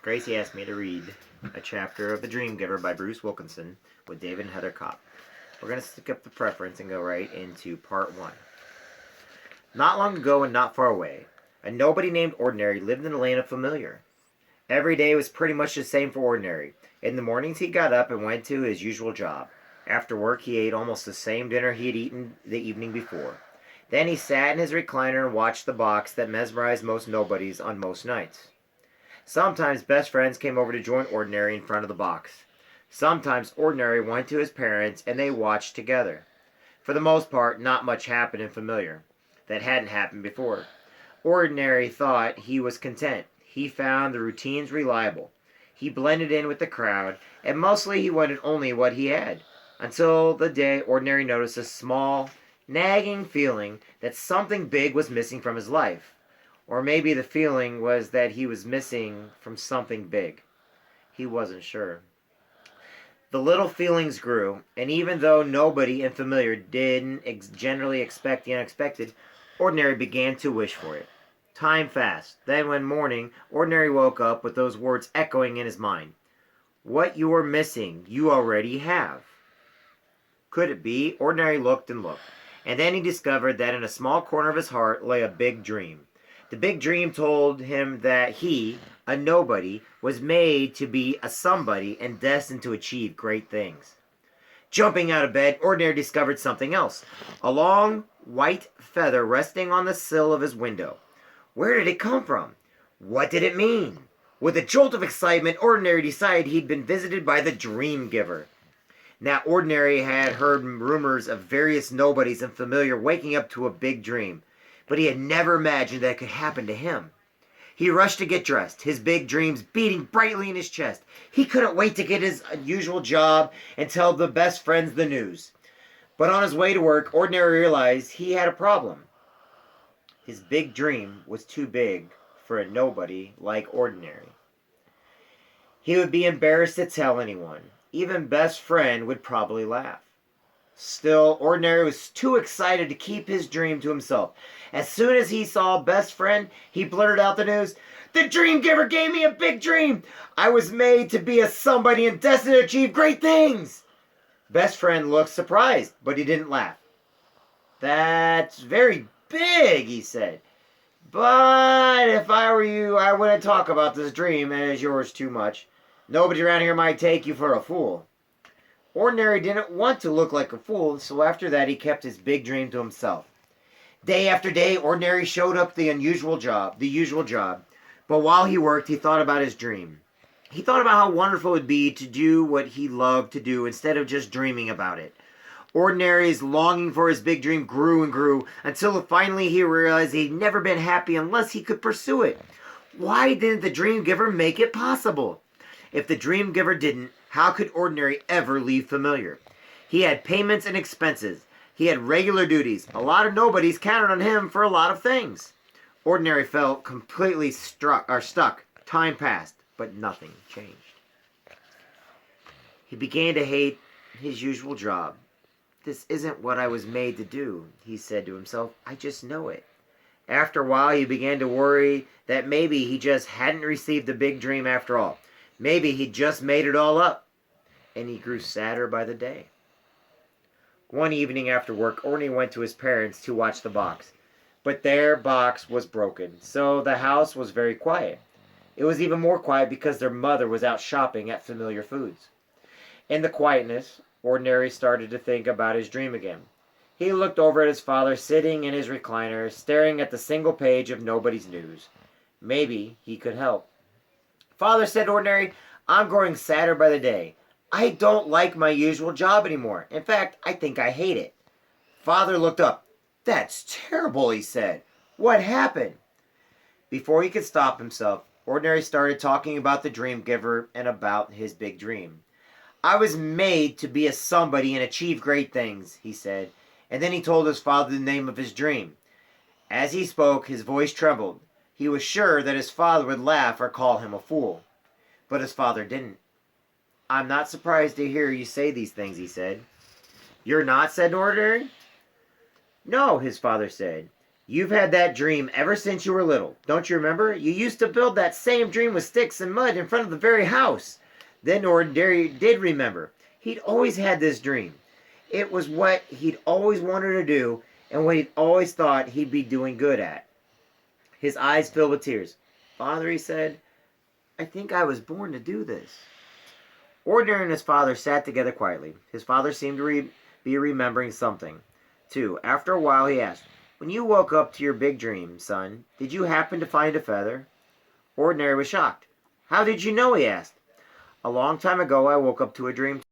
Gracie asked me to read a chapter of The Dream Giver by Bruce Wilkinson with David and Heather Kopp. We're going to skip the preference and go right into part 1. Not long ago and not far away, a nobody named Ordinary lived in the land of familiar. Every day was pretty much the same for Ordinary. In the mornings he got up and went to his usual job. After work he ate almost the same dinner he had eaten the evening before. Then he sat in his recliner and watched the box that mesmerized most nobodies on most nights. Sometimes best friends came over to join Ordinary in front of the box. Sometimes Ordinary went to his parents and they watched together. For the most part, not much happened in familiar that hadn't happened before. Ordinary thought he was content. He found the routines reliable. He blended in with the crowd, and mostly he wanted only what he had. Until the day Ordinary noticed a small, nagging feeling that something big was missing from his life. Or maybe the feeling was that he was missing from something big. He wasn't sure. The little feelings grew, and even though nobody in familiar didn't generally expect the unexpected, Ordinary began to wish for it. Time passed. Then one morning, Ordinary woke up with those words echoing in his mind. What you are missing, you already have. Could it be? Ordinary looked and looked. And then he discovered that in a small corner of his heart lay a big dream. The big dream told him that he, a nobody, was made to be a somebody and destined to achieve great things. Jumping out of bed, Ordinary discovered something else. A long, white feather resting on the sill of his window. Where did it come from? What did it mean? With a jolt of excitement, Ordinary decided he'd been visited by the Dream Giver. Now, Ordinary had heard rumors of various nobodies and familiar waking up to a big dream, but he had never imagined that it could happen to him. He rushed to get dressed, his big dreams beating brightly in his chest. He couldn't wait to get his usual job and tell the best friends the news. But on his way to work, Ordinary realized he had a problem. His big dream was too big for a nobody like Ordinary. He would be embarrassed to tell anyone. Even best friend would probably laugh. Still, Ordinary was too excited to keep his dream to himself. As soon as he saw best friend, he blurted out the news. The Dream Giver gave me a big dream. I was made to be a somebody and destined to achieve great things. Best friend looked surprised, but he didn't laugh. That's very big, he said. But if I were you, I wouldn't talk about this dream as yours too much. Nobody around here might take you for a fool. Ordinary didn't want to look like a fool, so after that he kept his big dream to himself. Day after day, Ordinary showed up the usual job. But while he worked, he thought about his dream. He thought about how wonderful it would be to do what he loved to do instead of just dreaming about it. Ordinary's longing for his big dream grew and grew until finally he realized he'd never been happy unless he could pursue it. Why didn't the Dream Giver make it possible? If the Dream Giver didn't, how could Ordinary ever leave familiar? He had payments and expenses. He had regular duties. A lot of nobodies counted on him for a lot of things. Ordinary felt completely stuck. Time passed, but nothing changed. He began to hate his usual job. This isn't what I was made to do, he said to himself. I just know it. After a while, he began to worry that maybe he just hadn't received the big dream after all. Maybe he just made it all up. And he grew sadder by the day. One evening after work, Ordinary went to his parents to watch the box. But their box was broken, so the house was very quiet. It was even more quiet because their mother was out shopping at Familiar Foods. In the quietness, Ordinary started to think about his dream again. He looked over at his father sitting in his recliner, staring at the single page of Nobody's News. Maybe he could help. Father, said Ordinary, I'm growing sadder by the day. I don't like my usual job anymore. In fact, I think I hate it. Father looked up. That's terrible, he said. What happened? Before he could stop himself, Ordinary started talking about the Dream Giver and about his big dream. I was made to be a somebody and achieve great things, he said, and then he told his father the name of his dream. As he spoke, his voice trembled. He was sure that his father would laugh or call him a fool. But his father didn't. I'm not surprised to hear you say these things, he said. You're not, said Ordinary. No, his father said. You've had that dream ever since you were little. Don't you remember? You used to build that same dream with sticks and mud in front of the very house. Then Ordinary did remember. He'd always had this dream. It was what he'd always wanted to do and what he'd always thought he'd be doing good at. His eyes filled with tears. Father, he said, I think I was born to do this. Ordinary and his father sat together quietly. His father seemed to be remembering something, too. After a while, he asked, when you woke up to your big dream, son, did you happen to find a feather? Ordinary was shocked. How did you know? He asked. A long time ago, I woke up to a dream